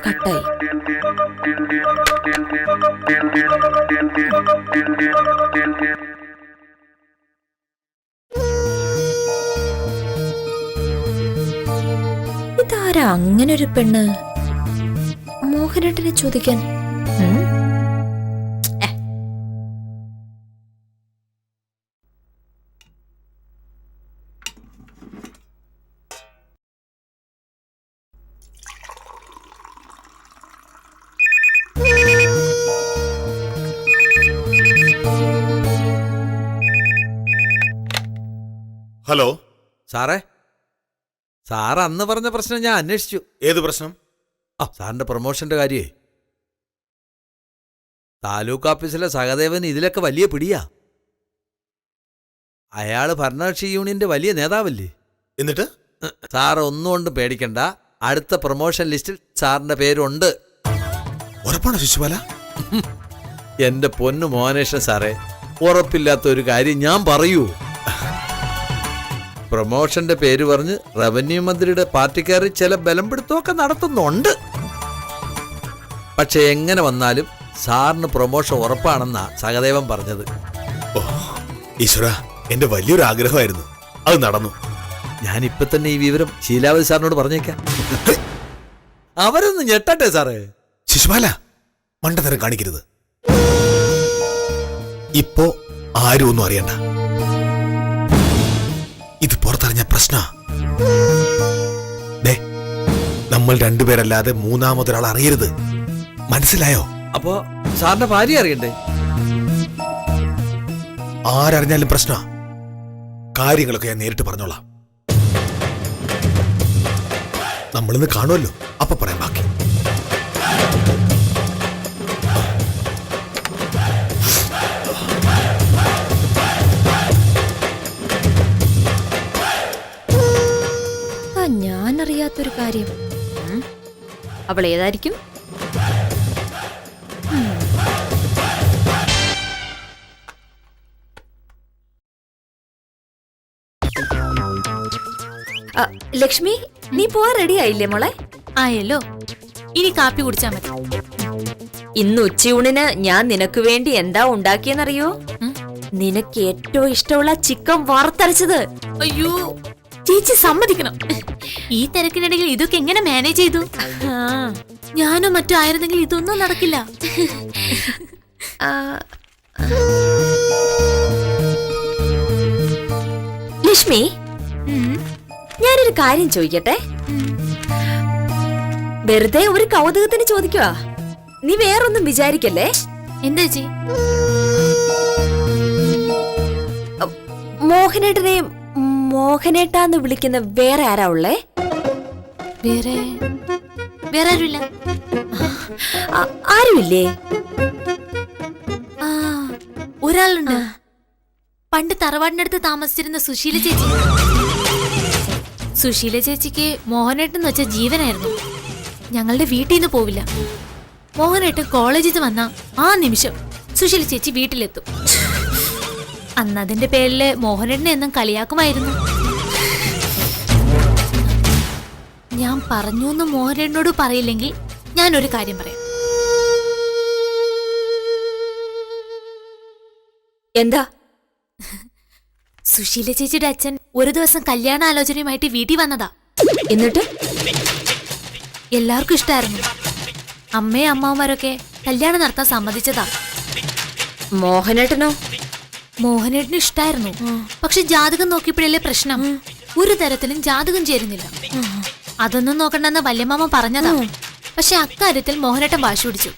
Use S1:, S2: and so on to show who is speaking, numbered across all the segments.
S1: കട്ടായി. ഇതാരാ അങ്ങനൊരു പെണ്ണ് മോഹനേട്ടനെ ചോദിക്കാൻ?
S2: ഹലോ
S3: സാറേ, സാർ അന്ന് പറഞ്ഞ പ്രശ്നം ഞാൻ അന്വേഷിച്ചു.
S2: ഏത് പ്രശ്നം?
S3: സാറിന്റെ പ്രൊമോഷന്റെ കാര്യേ. താലൂക്ക് ഓഫീസിലെ സഹദേവന് ഇതിലൊക്കെ വലിയ പിടിയാ. അയാള് ഭരണകക്ഷി യൂണിയന്റെ വലിയ നേതാവല്ലേ.
S2: എന്നിട്ട്
S3: സാർ ഒന്നുകൊണ്ടും പേടിക്കണ്ട, അടുത്ത പ്രൊമോഷൻ ലിസ്റ്റിൽ സാറിന്റെ പേരുണ്ട്.
S2: ഉറപ്പാണോ ശിശുപാല?
S3: എന്റെ പൊന്നു മോഹനേഷൻ സാറേ, ഉറപ്പില്ലാത്ത ഒരു കാര്യം ഞാൻ പറയൂ. പ്രൊമോഷന്റെ പേര് പറഞ്ഞ് റവന്യൂ മന്ത്രിയുടെ പാർട്ടിക്കാർ ചില ബലം പിടുത്തമൊക്കെ നടത്തുന്നുണ്ട്. പക്ഷെ എങ്ങനെ വന്നാലും സാറിന് പ്രൊമോഷൻ ഉറപ്പാണെന്നാ സഹദേവൻ പറഞ്ഞത്.
S2: ഓ ഈശ്വര, എന്റെ വലിയൊരു ആഗ്രഹമായിരുന്നു, അത് നടന്നു.
S3: ഞാനിപ്പൊ തന്നെ ഈ വിവരം ശീലാവതി സാറിനോട് പറഞ്ഞേക്കാം. അവരൊന്ന് ഞെട്ടട്ടെ സാറേ.
S2: ശിശുപാല, മണ്ടത്തരം കാണിക്കരുത്. ഇപ്പോ ആരും ഒന്നും അറിയണ്ട. ഇത് പുറത്തറിഞ്ഞ പ്രശ്ന. നമ്മൾ രണ്ടുപേരല്ലാതെ മൂന്നാമതൊരാൾ അറിയരുത്, മനസ്സിലായോ?
S3: അപ്പോ സാറിന്റെ ഭാര്യ അറിയണ്ടേ?
S2: ആരറിഞ്ഞാലും പ്രശ്ന. കാര്യങ്ങളൊക്കെ ഞാൻ നേരിട്ട് പറഞ്ഞോളാം. നമ്മളിന്ന് കാണുമല്ലോ, അപ്പൊ പറയാം ബാക്കി.
S1: ഞാനറിയാത്തൊരു കാര്യം. അവൾ ഏതായിരിക്കും? ലക്ഷ്മി, നീ പോവാൻ റെഡി ആയില്ലേ മോളെ?
S4: ആയല്ലോ, ഇനി കാപ്പി കുടിച്ചാ മതി.
S1: ഇന്ന് ഉച്ചയൂണിന് ഞാൻ നിനക്ക് വേണ്ടി എന്താ ഉണ്ടാക്കിയെന്നറിയോ? നിനക്ക് ഏറ്റവും ഇഷ്ടമുള്ള ചിക്കൻ വറുത്തരച്ചത്.
S4: അയ്യോ, ചേച്ചി സമ്മതിക്കണം. ഈ തിരക്കിനിടയിൽ ഇതൊക്കെ എങ്ങനെ മാനേജ് ചെയ്തു? ഞാനോ മറ്റോ ആയിരുന്നെങ്കിൽ ഇതൊന്നും നടക്കില്ല.
S1: ലക്ഷ്മി, ഞാനൊരു കാര്യം ചോദിക്കട്ടെ? വെറുതെ ഒരു കൗതുകത്തിന് ചോദിക്കുവാ, നീ വേറൊന്നും വിചാരിക്കല്ലേ?
S4: എന്താ ചേച്ചി?
S1: മോഹനേട്ടനെ മോഹനേട്ടാന്ന് വിളിക്കുന്ന വേറെ ആരാ ഉള്ളേ?
S4: വേറെ ആരുമില്ല.
S1: ആരുമില്ലേ?
S4: ഒരാളുണ്ട്. പണ്ട് തറവാടിനടുത്ത് താമസിച്ചിരുന്ന സുശീല ചേച്ചി. സുശീല ചേച്ചിക്ക് മോഹനേട്ടൻ എന്ന് വെച്ച ജീവനായിരുന്നു. ഞങ്ങളുടെ വീട്ടിൽ നിന്ന് പോവില്ല. മോഹനേട്ടൻ കോളേജിൽ വന്ന ആ നിമിഷം സുശീല ചേച്ചി വീട്ടിലെത്തും. അന്നതിന്റെ പേരില് മോഹനേട്ടനെ എന്നും കളിയാക്കുമായിരുന്നു. ഞാൻ പറഞ്ഞു എന്ന് മോഹനേട്ടനോട് പറയില്ലെങ്കിൽ ഞാനൊരു കാര്യം പറയാം.
S1: എന്താ?
S4: സുശീല ചേച്ചിയുടെ അച്ഛൻ ഒരു ദിവസം കല്യാണാലോചനയുമായിട്ട് വീട്ടിൽ വന്നതാ.
S1: എന്നിട്ട്
S4: എല്ലാവർക്കും ഇഷ്ടായിരുന്നു. അമ്മയും അമ്മാവന്മാരൊക്കെ കല്യാണം നടത്താൻ സമ്മതിച്ചതാ.
S1: മോഹനേട്ടനോ?
S4: മോഹനേട്ടന് ഇഷ്ടായിരുന്നു. പക്ഷെ ജാതകം നോക്കിയപ്പോഴല്ലേ പ്രശ്നം. ഒരു തരത്തിലും ജാതകം ചേരുന്നില്ല. അതൊന്നും നോക്കണ്ടെന്ന് വല്യമാമ പറഞ്ഞതാ. പക്ഷെ അക്കാര്യത്തിൽ മോഹനേട്ടൻ വാശി പിടിച്ചു.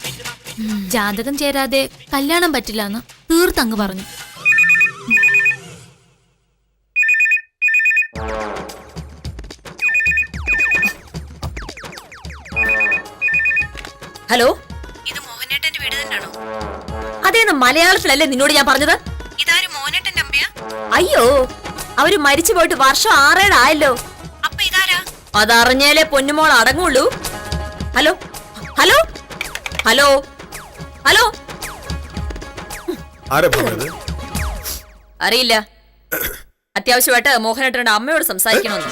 S4: ജാതകം ചേരാതെ കല്യാണം പറ്റില്ല എന്ന് തീർത്തങ്ങ് പറഞ്ഞു.
S1: ഹലോ,
S5: ഇത് മോഹനേട്ടന്റെ വീട് തന്നെയാണോ?
S1: അതേന്ന് മലയാളത്തിലല്ലേ നിന്നോട് ഞാൻ പറഞ്ഞത്?
S5: ഇതാരും മോഹനേട്ടന്റെ അമ്മയാ?
S1: അയ്യോ, അവര് മരിച്ചു പോയിട്ട് വർഷം 6 ആയല്ലോ.
S5: അപ്പൊ ഇതാരാ?
S1: അതറിഞ്ഞാലേ പൊന്നുമോൾ അടങ്ങുള്ളൂ. ഹലോ ഹലോ ഹലോ ഹലോ,
S2: ആരാ പറഞ്ഞത്?
S1: അറിയില്ല. അത്യാവശ്യമായിട്ട് മോഹനേട്ടന്റെ അമ്മയോട് സംസാരിക്കണമെന്ന്.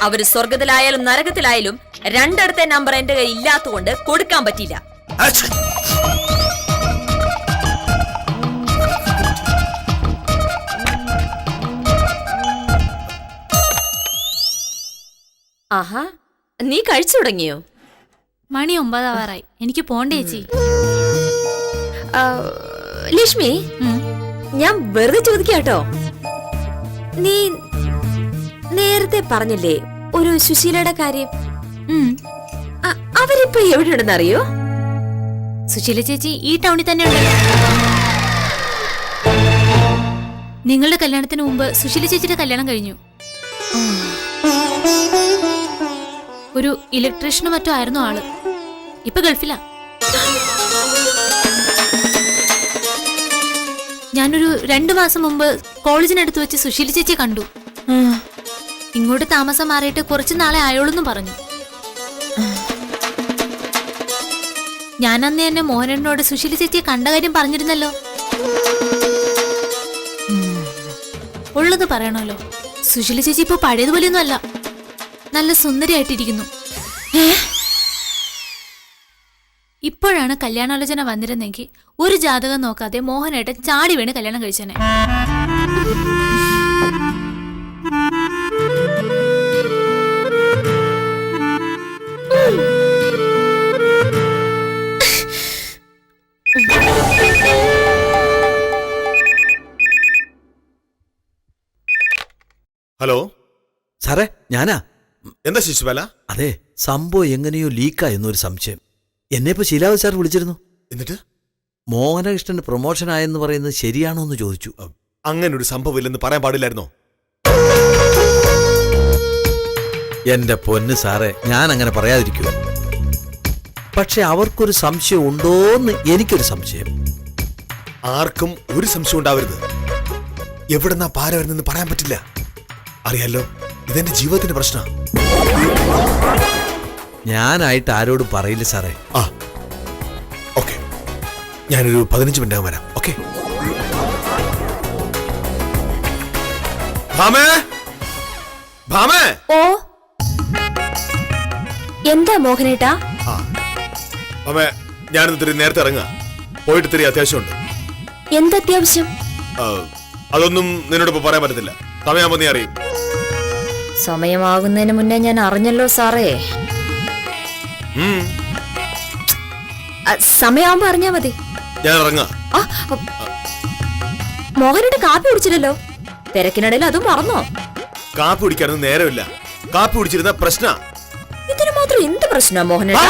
S1: അവര് സ്വർഗത്തിലായാലും നരകത്തിലായാലും രണ്ടിടത്തെ നമ്പർ എന്റെ കയ്യിൽ ഇല്ലാത്തതുകൊണ്ട് കൊടുക്കാൻ പറ്റില്ല.
S2: അച്ഛ.
S1: ആഹാ, നീ കഴിച്ചു തുടങ്ങിയോ?
S4: മണി 9 ആവാറായി. എനിക്ക് പോണ്ടേ ചേച്ചി.
S1: ലക്ഷ്മി, ഞാൻ വെറുതെ ചോദിക്കാട്ടോ. നീ നേരത്തെ പറഞ്ഞില്ലേ ഒരു സുശീലയുടെ കാര്യം? അവരിപ്പോ എവിടെയുണ്ടെന്ന് അറിയോ?
S4: സുശീല ചേച്ചി ഈ ടൗണിൽ തന്നെ ഉണ്ട്. നിങ്ങളുടെ കല്യാണത്തിന് മുമ്പ് സുശീല ചേച്ചിയുടെ കല്യാണം കഴിഞ്ഞു. ഒരു ഇലക്ട്രീഷ്യനോ മറ്റോ ആയിരുന്നു ആള്. ഇപ്പൊ ഗൾഫിലാ. ഞാനൊരു 2 മാസം മുമ്പ് കോളേജിനടുത്ത് വെച്ച് സുശീല ചേച്ചി കണ്ടു. ഇങ്ങോട്ട് താമസം മാറിയിട്ട് കുറച്ചു നാളെ ആയോളെന്നും പറഞ്ഞു. ഞാൻ അന്ന് എന്നെ മോഹനനോട് സുശീല ചേച്ചിയെ കണ്ട കാര്യം പറഞ്ഞിരുന്നല്ലോ. ഉള്ളത് പറയണല്ലോ, സുശീല ചേച്ചി ഇപ്പൊ പഴയതുപോലെയൊന്നും അല്ല. നല്ല സുന്ദരിയായിട്ടിരിക്കുന്നു. ഇപ്പോഴാണ് കല്യാണാലോചന വന്നിരുന്നെങ്കിൽ ഒരു ജാതകം നോക്കാതെ മോഹനേട്ടൻ ചാടി വീണ് കല്യാണം കഴിച്ചേനെ.
S2: ഹലോ
S3: സാറേ, ഞാനാ.
S2: എന്താ ശിശുപാല?
S3: അതെ, സംഭവം എങ്ങനെയോ ലീക്കായെന്നൊരു സംശയം. എന്നെ ഇപ്പൊ ശീലാവതി സാർ വിളിച്ചിരുന്നു.
S2: എന്നിട്ട്
S3: മോഹനകൃഷ്ണന് പ്രൊമോഷൻ ആയെന്ന് പറയുന്നത് ശരിയാണോ എന്ന് ചോദിച്ചു.
S2: അങ്ങനെ ഒരു സംഭവം ഇല്ലെന്ന് പറയാൻ പാടില്ലായിരുന്നോ?
S3: എന്റെ പൊന്ന് സാറേ, ഞാൻ അങ്ങനെ പറയാതിരിക്കുക. പക്ഷെ അവർക്കൊരു സംശയം ഉണ്ടോന്ന് എനിക്കൊരു സംശയം.
S2: ആർക്കും ഒരു സംശയം ഉണ്ടാവരുത്. എവിടെന്നാ പാര വരുന്നെന്ന് പറയാൻ പറ്റില്ല. അറിയാലോ, ഇതെന്റെ ജീവിതത്തിന്റെ പ്രശ്നം.
S3: ഞാനായിട്ട് ആരോടും പറയില്ല സാറേ.
S2: ആ ഓക്കെ, ഞാനൊരു 15 മിനിറ്റ് വരാം. ഓക്കെ. ഭാമേ, ഭാമേ.
S1: ഓ, എന്താ മോഹനേട്ടാ?
S2: ആ ഭാമേ, ഞാനിന്ന് ഇത്തിരി നേരത്തെ ഇറങ്ങാ. പോയിട്ട് ഇത്തിരി അത്യാവശ്യമുണ്ട്.
S1: എന്തത്യാവശ്യം?
S2: അതൊന്നും നിന്നോട് ഇപ്പൊ പറയാൻ പറ്റത്തില്ല. സമയമാകുമ്പോ നീ അറിയും.
S1: സമയമാകുന്നതിന് മുന്നേ ഞാൻ അറിഞ്ഞല്ലോ സാറേ. സമയമാകുമ്പോ അറിഞ്ഞാ മതി.
S2: ഞാൻ ഇറങ്ങാ.
S1: മോഹനേട്ടൻ കാപ്പി കുടിച്ചില്ലല്ലോ. തിരക്കിനിടയിൽ അതും മറന്നോ?
S2: കാപ്പി കുടിക്കാനൊന്നും നേരമില്ല. കാപ്പി കുടിച്ചിരുന്ന പ്രശ്ന.
S1: ഇതിന് മാത്രം എന്ത് പ്രശ്ന മോഹനേട്ടാ?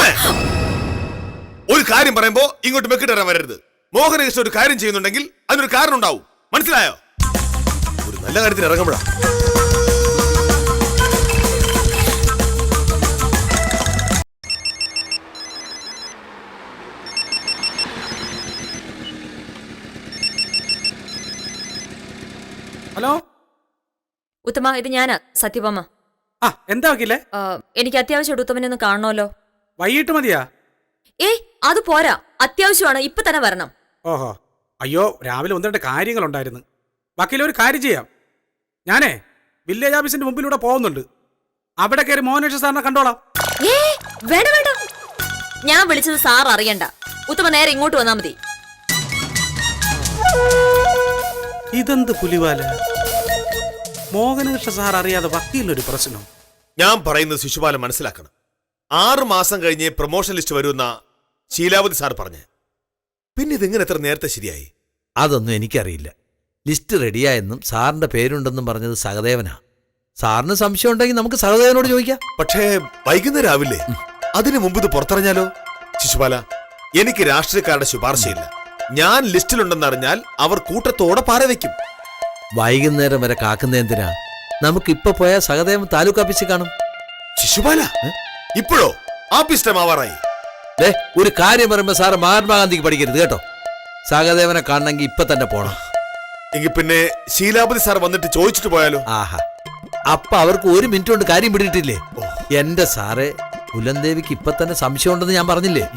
S2: ഒരു കാര്യം പറയുമ്പോ ഇങ്ങോട്ട് മെക്കിട്ടേറാൻ വരരുത്. മോഹനകൃഷ്ണൻ ഒരു കാര്യം ചെയ്യുന്നുണ്ടെങ്കിൽ അതിനൊരു കാരണം ഉണ്ടാവും. മനസ്സിലായോ? ഒരു നല്ല കാര്യത്തിന് ഇറങ്ങുമ്പോഴാ.
S6: ഹലോ
S1: ഉത്തമ, ഇത് ഞാനാ സത്യഭാമ.
S6: ആ എന്താ വക്കീലേ?
S1: എനിക്ക് അത്യാവശ്യമായിട്ട് ഉത്തമനെ ഒന്ന് കാണണമല്ലോ.
S6: വൈകിട്ട് മതിയാ?
S1: ഏയ്, അത് പോരാ, അത്യാവശ്യമാണ്. ഇപ്പൊ തന്നെ വരണം.
S6: ഓഹോ, അയ്യോ, രാവിലെ 1-2 കാര്യങ്ങളുണ്ടായിരുന്നു. വക്കീൽ, ഒരു കാര്യം ചെയ്യാം. ഞാനേ വില്ലേജ് ഓഫീസിന്റെ മുമ്പിലൂടെ പോകുന്നുണ്ട്. അവിടെ കയറി മോഹനേഷ് സാറിനെ കണ്ടോളാം.
S1: വേണ്ട വേണ്ട, ഞാൻ വിളിച്ചത് സാർ അറിയണ്ട. ഉത്തമ നേരെ ഇങ്ങോട്ട് വന്നാ മതി.
S6: ഇതെന്ത് പുലിവാല? മോഹനകൃഷ്ണ സാർ അറിയാതെ വക്കീലിനൊരു പ്രശ്നം.
S2: ഞാൻ പറയുന്നത് ശിശുപാലൻ മനസ്സിലാക്കണം. 6 മാസം കഴിഞ്ഞ് പ്രൊമോഷൻ ലിസ്റ്റ് വരുമെന്ന ശീലാവതി സാർ പറഞ്ഞ്. പിന്നെ ഇതിങ്ങനെ എത്ര നേരത്തെ ശരിയായി?
S3: അതൊന്നും എനിക്കറിയില്ല. ലിസ്റ്റ് റെഡിയായെന്നും സാറിന്റെ പേരുണ്ടെന്നും പറഞ്ഞത് സഹദേവനാ. സാറിന് സംശയം ഉണ്ടെങ്കിൽ നമുക്ക് സഹദേവനോട് ചോദിക്കാം.
S2: പക്ഷേ വൈകുന്നേരം ആവില്ലേ? അതിനു മുമ്പ് ഇത് പുറത്തിറങ്ങിയാലോ? ശിശുപാല, എനിക്ക് രാഷ്ട്രീയക്കാരുടെ ശുപാർശയില്ല. ഞാൻ ലിസ്റ്റിലുണ്ടെന്നറിഞ്ഞാൽ അവർ കൂട്ടത്തോടെ പാര വയ്ക്കും.
S3: വൈകുന്നേരം വരെ കാക്കുന്ന എന്തിനാ? നമുക്ക് ഇപ്പൊ പോയാൽ സഹദേവൻ താലൂക്ക് ഓഫീസിൽ കാണും.
S2: ശിശുപാല, ഇപ്പോഴോ? ആഫീസ് ടൈം ആവാറായി.
S3: ഒരു കാര്യം പറയുമ്പോ സാറ് മഹാത്മാഗാന്ധിക്ക് പഠിക്കരുത് കേട്ടോ. സഹദേവനെ കാണണമെങ്കിൽ ഇപ്പൊ തന്നെ പോണം.
S2: എങ്കിൽ പിന്നെ ശീലാപതി സാർ വന്നിട്ട് ചോദിച്ചിട്ട് പോയാലോ?
S3: ആഹാ, അപ്പൊ അവർക്ക് 1 മിനിറ്റ് കൊണ്ട് കാര്യം പിടിയിട്ടില്ലേ? എന്റെ സാറേ, പുലന്തേവിക്ക് ഇപ്പൊ തന്നെ സംശയം ഉണ്ടെന്ന് ഞാൻ പറഞ്ഞില്ലേ?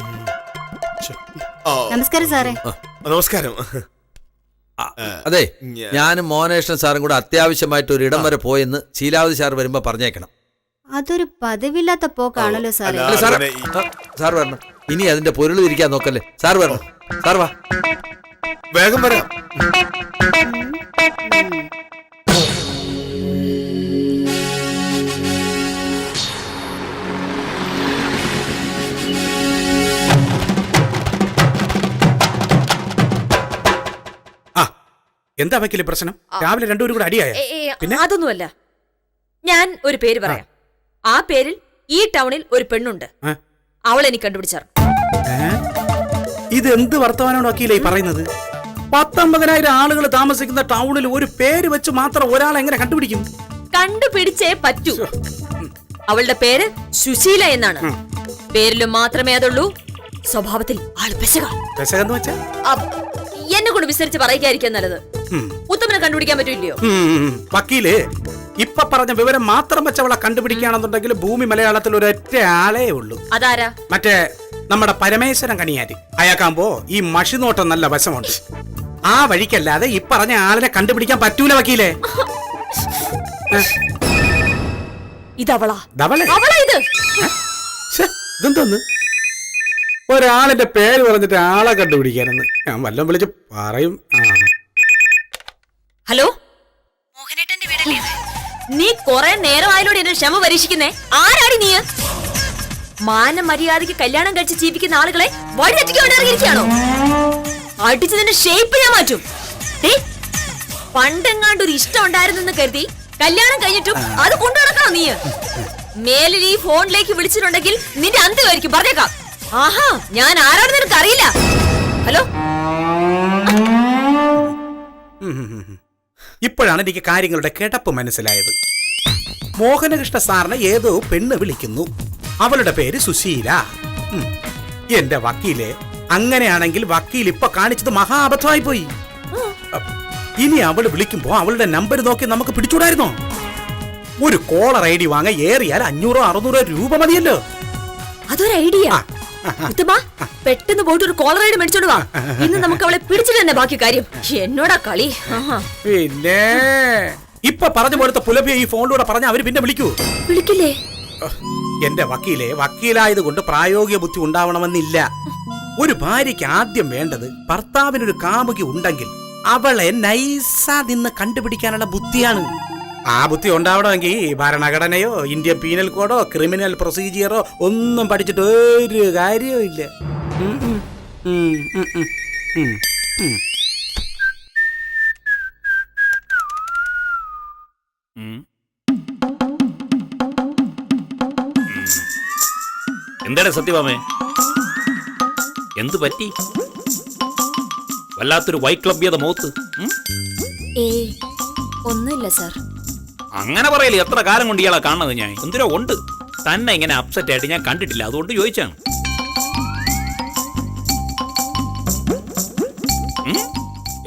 S5: നമസ്കാരം സാറേ.
S2: നമസ്കാരം.
S3: അതെ ഞാനും മോഹനകൃഷ്ണൻ സാറും കൂടെ അത്യാവശ്യമായിട്ട് ഒരു ഇടം വരെ പോയെന്ന് ശീലാവതി സാർ വരുമ്പോ പറഞ്ഞേക്കണം.
S7: അതൊരു പതിവില്ലാത്ത പോക്കാണല്ലോ സാറേ.
S3: അല്ല സാർ
S2: അങ്ങനെ
S3: സാർ വരണം. ഇനി അതിന്റെ പൊരുൾ ഇരിക്കാൻ നോക്കല്ലേ. സാർ വരണം. സാർ വാ.
S2: വേഗം വരാം.
S6: ആ എന്താ വക്കീലെ പ്രശ്നം? രാവിലെ രണ്ടുപേരും കൂടെ അടിയായ? പിന്നെ?
S1: അതൊന്നുമല്ല. ഞാൻ ഒരു പേര് പറയാം. ആ പേരിൽ ഈ ടൗണിൽ ഒരു പെണ്ണുണ്ട്.
S6: ആ.
S1: അവളെ എനിക്ക് കണ്ടുപിടിച്ചാർ.
S6: ഇത് എന്ത് വർത്തമാനമാണ് വക്കീലെ ഈ പറയുന്നത്? 19,000 ആളുകൾ താമസിക്കുന്ന ടൗണിൽ ഒരു പേര് വെച്ച് മാത്രം ഒരാളെ എങ്ങനെ കണ്ടുപിടിക്കും?
S1: കണ്ടുപിടിച്ചേ പറ്റൂ. അവളുടെ പേര് സുശീല എന്നാണ്. പേരിലും മാത്രമേ അതുള്ളൂ, സ്വഭാവത്തിൽ ആള് പെശക.
S6: പെശകെന്ന് വെച്ചാ?
S1: എന്നെ കൊണ്ട് വിസ്തരിച്ച് പറയിക്കായിരിക്കും നല്ലത്. ഉത്തമനെ കണ്ടുപിടിക്കാൻ പറ്റൂല്ലയോ?
S6: വക്കീല് ഇപ്പൊ പറഞ്ഞ വിവരം മാത്രം വെച്ച് അവളെ കണ്ടുപിടിക്കുകയാണെന്നുണ്ടെങ്കിൽ ഭൂമി മലയാളത്തിൽ ഒരൊറ്റ ആളേ ഉള്ളൂ.
S1: അതാരാ?
S6: മറ്റേ നമ്മുടെ പരമേശ്വരൻ കണിയാരി. അയാൾക്കാകുമ്പോ ഈ മഷിനോട്ടം നല്ല വശമുണ്ട്. ആ വഴിക്കല്ലാതെ ഈ പറഞ്ഞ ആളിനെ കണ്ടുപിടിക്കാൻ പറ്റൂല വക്കീലേ.
S1: ഇതവളാ.
S6: ധവളെ?
S1: അവളാ ഇത്.
S6: ഇതെന്തോന്ന്? ഒരാളിന്റെ പേര് പറഞ്ഞിട്ട് ആളെ കണ്ടുപിടിക്കാനെന്ന് ഞാൻ വല്ലതും വിളിച്ച് പറയും.
S1: ഹലോ,
S5: മോഹനേട്ടന്റെ വീടല്ലേ ഇത്?
S1: നീ കുറെ നേരമായാലോടെ എന്നെ ക്ഷമ പരീക്ഷിക്കുന്നേ? ആരാടി നീ? മാനമര്യാദയ്ക്ക് കല്യാണം കഴിച്ച് ജീവിക്കുന്ന ആളുകളെ വഴിതെറ്റിക്കൊണ്ട് ഇറങ്ങിയിരിക്കുകയാണോ? അടിച്ച് നിന്റെ ഷേപ്പ് ഞാൻ മാറ്റും. പണ്ടെങ്ങാണ്ട് ഒരു ഇഷ്ടം ഉണ്ടായിരുന്നെന്ന് കരുതി കല്യാണം കഴിഞ്ഞിട്ടും അത് കൊണ്ടു നടക്കണോ നീ? മേലിൽ ഈ ഫോണിലേക്ക് വിളിച്ചിട്ടുണ്ടെങ്കിൽ നിന്റെ അന്ത്യമായിരിക്കും, പറഞ്ഞേക്കാം. ആഹാ, ഞാൻ ആരാണെന്ന് നിനക്ക് അറിയില്ല. ഹലോ,
S6: ഇപ്പോഴാണ് എനിക്ക് കാര്യങ്ങളുടെ കിടപ്പ് മനസ്സിലായത്. മോഹനകൃഷ്ണ സാറിനെ ഏതോ പെണ്ണ് വിളിക്കുന്നു. അവളുടെ പേര് സുശീല. എന്റെ വക്കീലെ, അങ്ങനെയാണെങ്കിൽ വക്കീൽ ഇപ്പൊ കാണിച്ചത് മഹാ അബദ്ധമായി പോയി. ഇനി അവള് വിളിക്കുമ്പോ അവളുടെ നമ്പർ നോക്കി നമുക്ക് പിടിച്ചൂടായിരുന്നോ? ഒരു കോളർ ഐ ഡി വാങ്ങാൻ ഏറിയാൽ 500-600 രൂപ മതിയല്ലോ.
S1: അതൊരു ഐഡിയ. പെട്ടെന്ന് പോയിട്ട് ഒരു കോളർ ഐഡി മേടിച്ചോണ്ട് വാ. ഇന്ന് നമുക്ക് അവളെ പിടിച്ചിട്ട് തന്നെ ബാക്കി കാര്യം. എന്നോടാ കളി.
S6: പിന്നെ ഇപ്പൊ പറഞ്ഞ പോലത്തെ പുലഭ്യ ഈ ഫോണിലൂടെ പറഞ്ഞ അവര് പിന്നെ വിളിക്കൂ?
S1: വിളിക്കില്ലേ?
S6: എന്റെ വക്കീലെ, വക്കീലായത് കൊണ്ട് പ്രായോഗിക ബുദ്ധി ഉണ്ടാവണമെന്നില്ല. ഒരു ഭാര്യയ്ക്ക് ആദ്യം വേണ്ടത് ഭർത്താവിനൊരു കാമുകി ഉണ്ടെങ്കിൽ അവളെ നൈസാ നിന്ന് കണ്ടുപിടിക്കാനുള്ള ബുദ്ധിയാണ്. ആ ബുദ്ധി ഉണ്ടാവണമെങ്കിൽ ഭരണഘടനയോ ഇന്ത്യൻ പീനൽ കോഡോ ക്രിമിനൽ പ്രൊസീജിയറോ ഒന്നും പഠിച്ചിട്ട് ഒരു കാര്യവും ഇല്ല.
S8: എന്താണ് സത്യഭാമേ? എന്തു പറ്റി? വല്ലാത്തൊരു വൈക്ലഭ്യത മുഖത്ത്.
S1: ഒന്നുമില്ല സാർ.
S8: അങ്ങനെ പറയല്ലേ. എത്ര കാലം കൊണ്ട് ഇയാളെ കാണുന്നത് ഞാൻ. എന്തിനോ ഉണ്ട്. തന്നെ ഇങ്ങനെ അപ്സെറ്റ് ആയിട്ട് ഞാൻ കണ്ടിട്ടില്ല, അതുകൊണ്ട് ചോദിച്ചാണ്.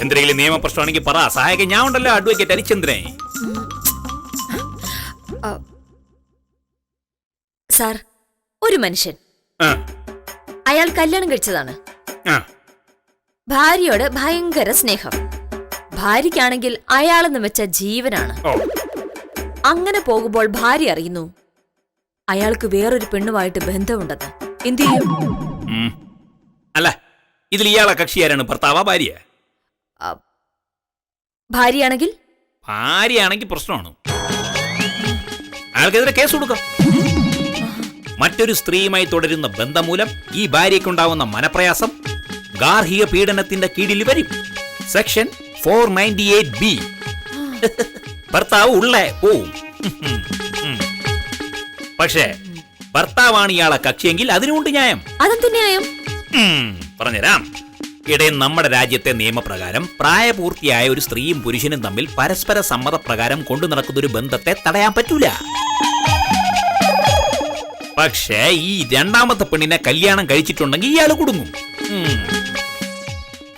S8: എന്തെങ്കിലും നിയമപ്രശ്നമാണെങ്കിൽ പറ, സഹായിക്കാൻ ഞാൻ ഉണ്ടല്ലോ. അഡ്വക്കേറ്റ് ഹരിചന്ദ്രേ.
S1: സാർ, ഒരു മനുഷ്യൻ, അയാൾ കല്യാണം കഴിച്ചതാണ്. ഭാര്യയോട് ഭയങ്കര സ്നേഹം. ഭാര്യയ്ക്കാണെങ്കിൽ അയാളെന്ന് വെച്ച ജീവനാണ്. അങ്ങനെ പോകുമ്പോൾ ഭാര്യ അറിയുന്നു അയാൾക്ക് വേറൊരു പെണ്ണുമായിട്ട് ബന്ധമുണ്ടെന്ന്. എന്ത് ചെയ്യും?
S8: അല്ല, ഇതിൽ ഇയാളെ കക്ഷിയാരാണ്? ഭർത്താവാ ഭാര്യ?
S1: ഭാര്യയാണെങ്കിൽ?
S8: ഭാര്യയാണെങ്കിൽ പ്രശ്നമാണ്. അയാൾക്കെതിരെ കേസ് കൊടുക്കാം. മറ്റൊരു സ്ത്രീയുമായി തുടരുന്ന ബന്ധം മൂലം ഈ ഭാര്യയ്ക്കുണ്ടാവുന്ന മനപ്രയാസം ഗാർഹിക പീഡനത്തിന്റെ കീഴിൽ വരും. Section 498B. ഭർത്താവ് ഉള്ളേ പോവും. പക്ഷേ ഭർത്താവാണ് ഇയാളെ കക്ഷിയെങ്കിൽ അതിനുകൊണ്ട് ന്യായം.
S1: അതെന്ത് ന്യായം?
S8: പറഞ്ഞുതരാം. ഇടയിൽ നമ്മുടെ രാജ്യത്തെ നിയമപ്രകാരം പ്രായപൂർത്തിയായ ഒരു സ്ത്രീയും പുരുഷനും തമ്മിൽ പരസ്പര സമ്മതപ്രകാരം കൊണ്ടു നടക്കുന്ന ഒരു ബന്ധത്തെ തടയാൻ പറ്റൂല. പക്ഷേ ഈ രണ്ടാമത്തെ പെണ്ണിനെ കല്യാണം കഴിച്ചിട്ടുണ്ടെങ്കിൽ ഇയാൾ കുടുങ്ങും.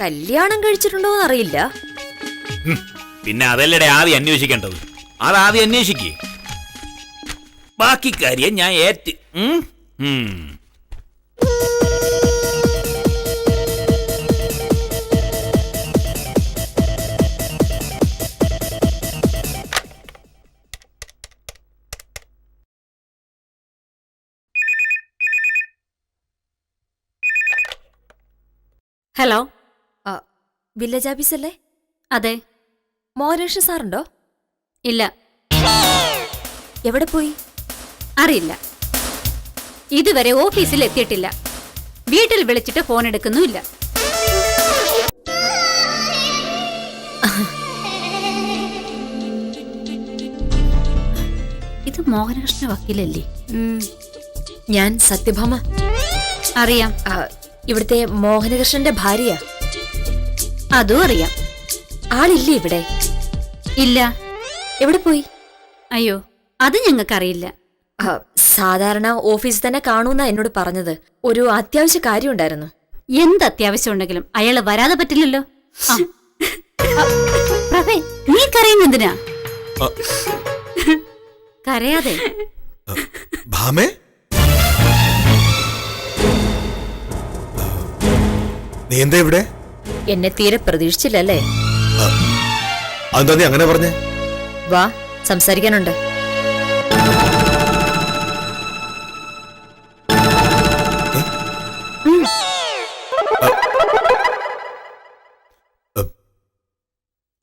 S1: കല്യാണം കഴിച്ചിട്ടുണ്ടോന്ന് അറിയില്ല.
S8: പിന്നെ അതല്ലേ ആദ്യം അന്വേഷിക്കേണ്ടത്. അതാദ്യം അന്വേഷിക്കേ. ബാക്കി കാര്യം ഞാൻ ഏറ്റ്.
S9: ഹലോ.
S1: വില്ലേജ് ഓഫീസല്ലേ?
S9: അതെ.
S1: മോഹനകൃഷ്ണൻ സാറുണ്ടോ?
S9: ഇല്ല.
S1: എവിടെ പോയി?
S9: അറിയില്ല. ഇതുവരെ ഓഫീസിൽ എത്തിയിട്ടില്ല. വീട്ടിൽ വിളിച്ചിട്ട് ഫോൺ എടുക്കുന്നുമില്ല. ഇത് മോഹനകൃഷ്ണ വക്കീലല്ലേ?
S1: ഞാൻ സത്യഭാമ.
S9: അറിയാം.
S1: ഇവിടുത്തെ മോഹനകൃഷ്ണന്റെ ഭാര്യ.
S9: അതും അറിയാം.
S1: ആളില്ലേ ഇവിടെ?
S9: ഇല്ല.
S1: എവിടെ പോയി?
S9: അയ്യോ, അത് ഞങ്ങൾക്കറിയില്ല.
S1: സാധാരണ ഓഫീസിൽ തന്നെ കാണൂന്നാ എന്നോട് പറഞ്ഞത്. ഒരു അത്യാവശ്യ കാര്യം ഉണ്ടായിരുന്നു.
S9: എന്ത് അത്യാവശ്യം ഉണ്ടെങ്കിലും അയാള് വരാതെ പറ്റില്ലല്ലോ. പ്രഭേ, നീ കരയുന്നെന്തിനാ? കരയാതെ.
S2: ഭാമേ, നീ എന്താ ഇവിടെ?
S1: എന്നെ തീരെ പ്രതീക്ഷിച്ചില്ലല്ലേ?
S2: അതെന്താ നീ അങ്ങനെ പറഞ്ഞേ?
S1: വാ, സംസാരിക്കാനുണ്ട്.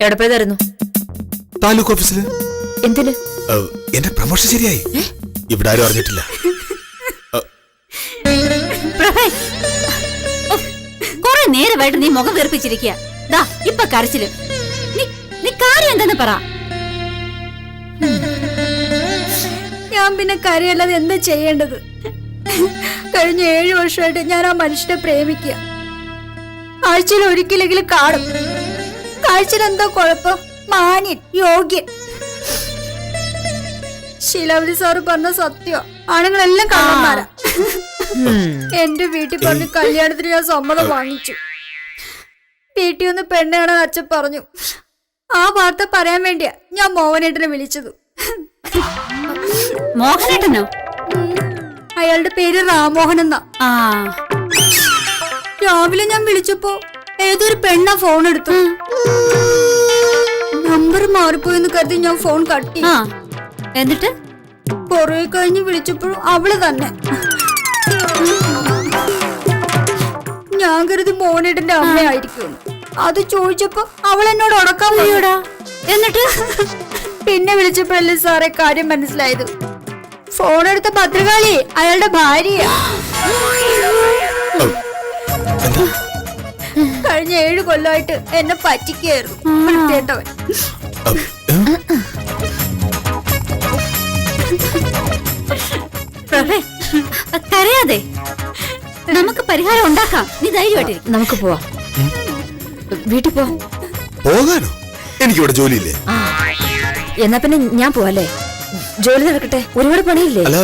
S1: എവിടെ പോയതായിരുന്നു?
S2: താലൂക്ക് ഓഫീസില്.
S1: എന്തിന്?
S2: എന്റെ പ്രമോഷൻ ശരിയായി. ഇവിടെ ആരും അറിഞ്ഞിട്ടില്ല.
S9: കൊറേ നേരമായിട്ട് നീ മുഖം വീർപ്പിച്ചിരിക്കുക. ദാ ഇപ്പൊ കരച്ചില്. നീ കാര്യം എന്തെന്ന് പറ.
S7: ഞാൻ പിന്നെ കരയല്ലാതെ എന്താ ചെയ്യേണ്ടത്? കഴിഞ്ഞ 7 വർഷമായിട്ട് ഞാൻ ആ മനുഷ്യനെ പ്രേമിക്കുക. ആഴ്ചയിൽ ഒരിക്കലെങ്കിലും കാണും. കാഴ്ചയിൽ എന്താ കുഴപ്പം? മാന്യൻ, യോഗ്യൻ. ശീലാവതി സാറ് പറഞ്ഞ സത്യം. ആണുങ്ങളെല്ലാം കള്ളന്മാരാ. എന്റെ വീട്ടിൽ പറഞ്ഞ് കല്യാണത്തിന് ഞാൻ സമ്മതം വാങ്ങിച്ചു. വീട്ടിൽ ഒന്ന് പെണ്ണ് കാണാൻ അച്ഛൻ പറഞ്ഞു. ആ വാർത്ത പറയാൻ വേണ്ടിയാ ഞാൻ മോഹനേട്ടനെ വിളിച്ചത്.
S9: മോഹനേട്ടനോ?
S7: അയാളുടെ പേര് രാമോഹൻ എന്നാ. രാവിലെ ഞാൻ വിളിച്ചപ്പോ ഏതൊരു പെണ്ണ ഫോൺ എടുത്തു. നമ്പർ മാറിപ്പോയെന്ന് കരുതി ഞാൻ ഫോൺ കട്ടി.
S9: എന്നിട്ട്
S7: കൊറേ കഴിഞ്ഞ് വിളിച്ചപ്പോഴും അവള് തന്നെ. ഞാൻ കരുതി മോഹനേട്ടന്റെ അമ്മയായിരിക്കും. അത് ചോദിച്ചപ്പോ അവൾ എന്നോട് ഉടക്കാൻ പോയോടാ. എന്നിട്ട് പിന്നെ വിളിച്ചപ്പോഴല്ലേ സാറേ കാര്യം മനസ്സിലായത്. ഫോൺ എടുത്ത ഭദ്രകാളി അയാളുടെ ഭാര്യ. കഴിഞ്ഞ 7 കൊല്ലമായിട്ട് എന്നെ പറ്റിക്കായിരുന്നു വൃത്തികെട്ടവൻ.
S9: കരയാതെ, നമുക്ക് പരിഹാരം ഉണ്ടാക്കാം. നീ ധൈര്യമായിട്ടിരിക്കും.
S1: നമുക്ക് പോവാം. വീട്ടിൽ
S2: പോകാനോ? എനിക്കിവിടെ ജോലിയില്ലേ?
S1: എന്നാ പിന്നെ ഞാൻ പോവല്ലേ? ജോലി നടക്കട്ടെ, ഒരുപാട് പണിയില്ലേ?
S2: അല്ല,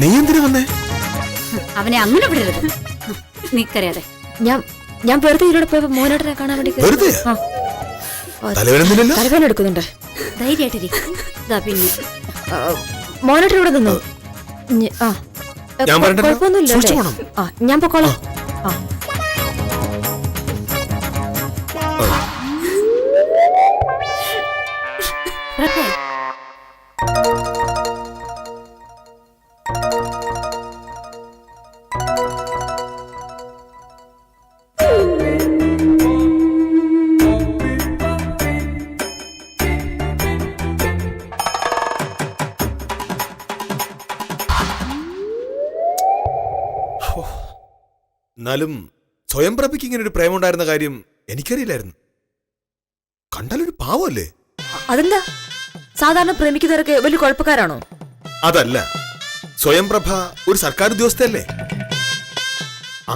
S2: നീ എന്തിനാ വന്നേ?
S9: അവനെ അങ്ങനെ വിടരുത്. നീ കരയാതെ.
S1: ഞാൻ വെറുതെ ഇതിലൂടെ പോയപ്പോ മോഹനേട്ടനെ കാണാൻ വേണ്ടി തലവേദന എടുക്കുന്നുണ്ട്.
S9: ധൈര്യമായിട്ടിരിക്കും. പിന്നെ
S1: മോഹനേട്ടൻ ഇവിടെ നിന്നു. കുഴപ്പമൊന്നുമില്ല. ഞാൻ പൊക്കോളാം.
S2: എന്നാലും സ്വയംപ്രഭയ്ക്ക് ഇങ്ങനെ ഒരു പ്രേമുണ്ടായിരുന്ന കാര്യം എനിക്കറിയില്ലായിരുന്നു. കണ്ടാലൊരു പാവല്ലേ?
S1: അതെന്താ, സാധാരണ പ്രേമിക്കുന്നവരൊക്കെ വലിയ കുഴപ്പക്കാരാണോ?
S2: അതല്ല, സ്വയംപ്രഭ ഒരു സർക്കാർ ഉദ്യോഗസ്ഥയല്ലേ.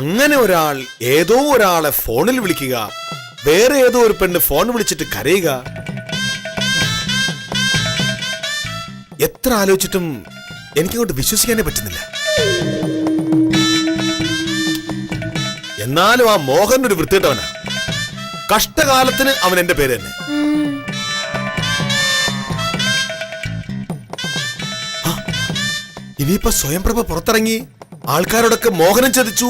S2: അങ്ങനെ ഒരാൾ ഏതോ ഒരാളെ ഫോണിൽ വിളിക്കുക, വേറെ ഏതോ ഒരു പെണ്ണ് ഫോൺ വിളിച്ചിട്ട് കരയുക, എത്ര ആലോചിച്ചിട്ടും എനിക്കങ്ങോട്ട് വിശ്വസിക്കാനേ പറ്റുന്നില്ല. എന്നാലും ആ മോഹൻ ഒരു വൃത്തിയിട്ടവനാ. കഷ്ടകാലത്തിന് അവൻ എന്റെ പേര് തന്നെ. ഇനിയിപ്പോ സ്വയംപ്രഭ പുറത്തിറങ്ങി ആൾക്കാരോടൊക്കെ മോഹനം ചതിച്ചു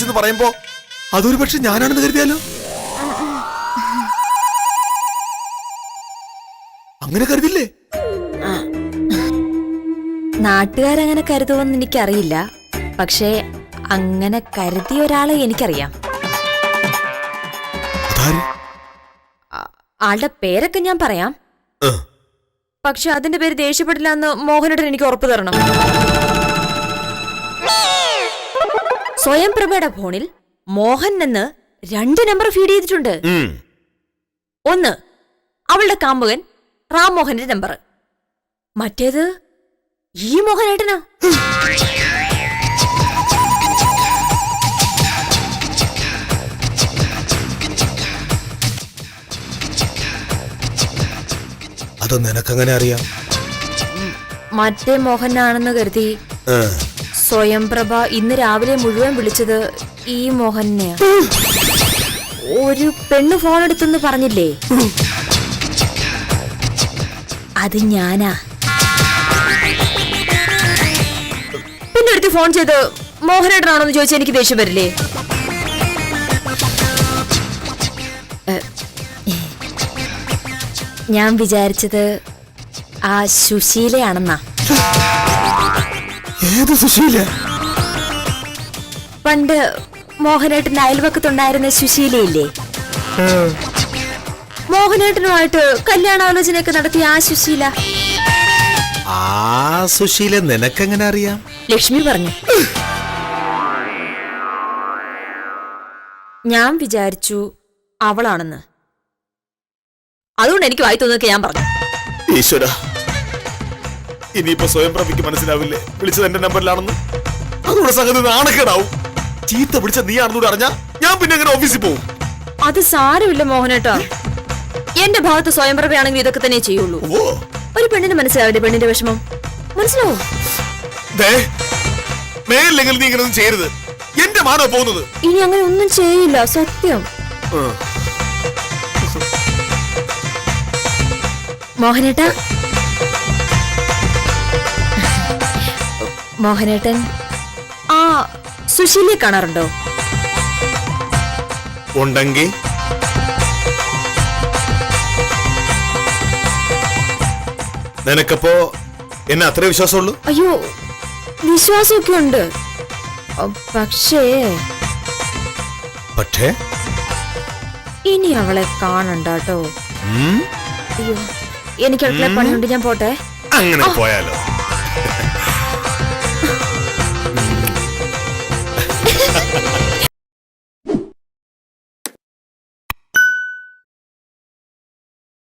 S2: എന്ന് പറയുമ്പോ അതൊരു പക്ഷെ ഞാനാണെന്ന് കരുതിയാലോ? അങ്ങനെ കരുതില്ലേ?
S1: നാട്ടുകാരങ്ങനെ കരുതുമെന്ന് എനിക്കറിയില്ല. പക്ഷേ അങ്ങനെ കരുതിയ ഒരാളെ എനിക്കറിയാം.
S2: അതാര്?
S1: ആളുടെ പേരൊക്കെ ഞാൻ പറയാം,
S2: ആ,
S1: പക്ഷെ അതിന്റെ പേര് ദേഷ്യപ്പെടില്ല എന്ന് മോഹനേട്ടൻ എനിക്ക് ഉറപ്പ് തരണം. സ്വയം പ്രഭയുടെ ഫോണിൽ മോഹൻ എന്ന് 2 നമ്പർ ഫീഡ് ചെയ്തിട്ടുണ്ട്.
S2: ഉം.
S1: ഒന്ന് അവളുടെ കാമുകൻ റാം മോഹന്റെ നമ്പർ, മറ്റേത് ഈ മോഹനേട്ടനാ.
S2: അത് നിനക്കങ്ങനെ അറിയാം?
S1: മറ്റേ മോഹനാണെന്ന് കരുതി
S2: ആ.
S1: സ്വയം പ്രഭ ഇന്ന് രാവിലെ മുഴുവൻ വിളിച്ചത് ഈ മോഹനെയാ. ഒരു പെണ്ണ് ഫോൺ എടുത്തെന്ന് പറഞ്ഞില്ലേ, അത് ഞാനാ. പിന്നെ എടുത്ത് ഫോൺ ചെയ്ത് മോഹനേട്ടനാണോന്ന് ചോദിച്ചാൽ എനിക്ക് ദേഷ്യം വരില്ലേ? ഞാൻ വിചാരിച്ചത് ആ സുശീലയാണെന്നാ.
S2: ഏത് സുശീല?
S1: പണ്ട് മോഹനേട്ടന്റെ അയൽവക്കത്തുണ്ടായിരുന്ന സുശീലയില്ലേ, മോഹനേട്ടനുമായിട്ട് കല്യാണാലോചനയൊക്കെ നടത്തിയ ആ സുശീല.
S3: ആ സുശീല നിനക്കെങ്ങനെ അറിയാം?
S1: ലക്ഷ്മി പറഞ്ഞു. ഞാൻ വിചാരിച്ചു അവളാണെന്ന്, അതുകൊണ്ട് എനിക്ക് വായി തോന്നുന്നൊക്കെ ഞാൻ പറഞ്ഞു.
S2: ഈശ്വര, ഇനിയിപ്പോ സ്വയം പ്രഭയ്ക്ക് മനസ്സിലാവില്ലേ വിളിച്ചത് എന്റെ നമ്പറിലാണെന്ന്? അതുകൂടെ സംഗതി നാണക്കേടാവും. ചീത്ത വിളിച്ച നീയാണെന്നൂടെ അറിഞ്ഞാ ഞാൻ പിന്നെ എങ്ങനെ ഓഫീസിൽ പോകും?
S1: അത് സാരമില്ല മോഹനേട്ടാ, എന്റെ ഭാഗത്ത് സ്വയംപ്രഭയാണെങ്കിൽ ഇതൊക്കെ തന്നെ ചെയ്യുള്ളൂ.
S2: ഓ,
S1: ഒരു പെണ്ണിന് മനസ്സിലാവില്ലേ പെണ്ണിന്റെ വിഷമം? മനസ്സിലാവോ?
S2: ദേ, മേലില്ലെങ്കിൽ നീ ഇങ്ങനെ ഒന്നും ചെയ്യരുത്. എന്റെ മാനോ പോകുന്നത്.
S1: ഇനി അങ്ങനെ ഒന്നും ചെയ്യില്ല, സത്യം.
S2: ആ.
S1: മോഹനേട്ടാ, മോഹനേട്ടൻ ആ സുശീലയെ കാണാറുണ്ടോ?
S2: ഉണ്ടെങ്കിൽ നിനക്കപ്പോ എന്നെ അത്രേ വിശ്വാസമുള്ളൂ?
S1: അയ്യോ, വിശ്വാസമൊക്കെ ഉണ്ട്, പക്ഷേ
S2: പക്ഷേ
S1: ഇനി അവളെ കാണണ്ടാട്ടോ.
S2: ഉം,
S1: അയ്യോ, എനിക്ക് അടുക്കള പണിയുണ്ട്, ഞാൻ പോട്ടെ.
S2: അങ്ങനെ പോയാലോ?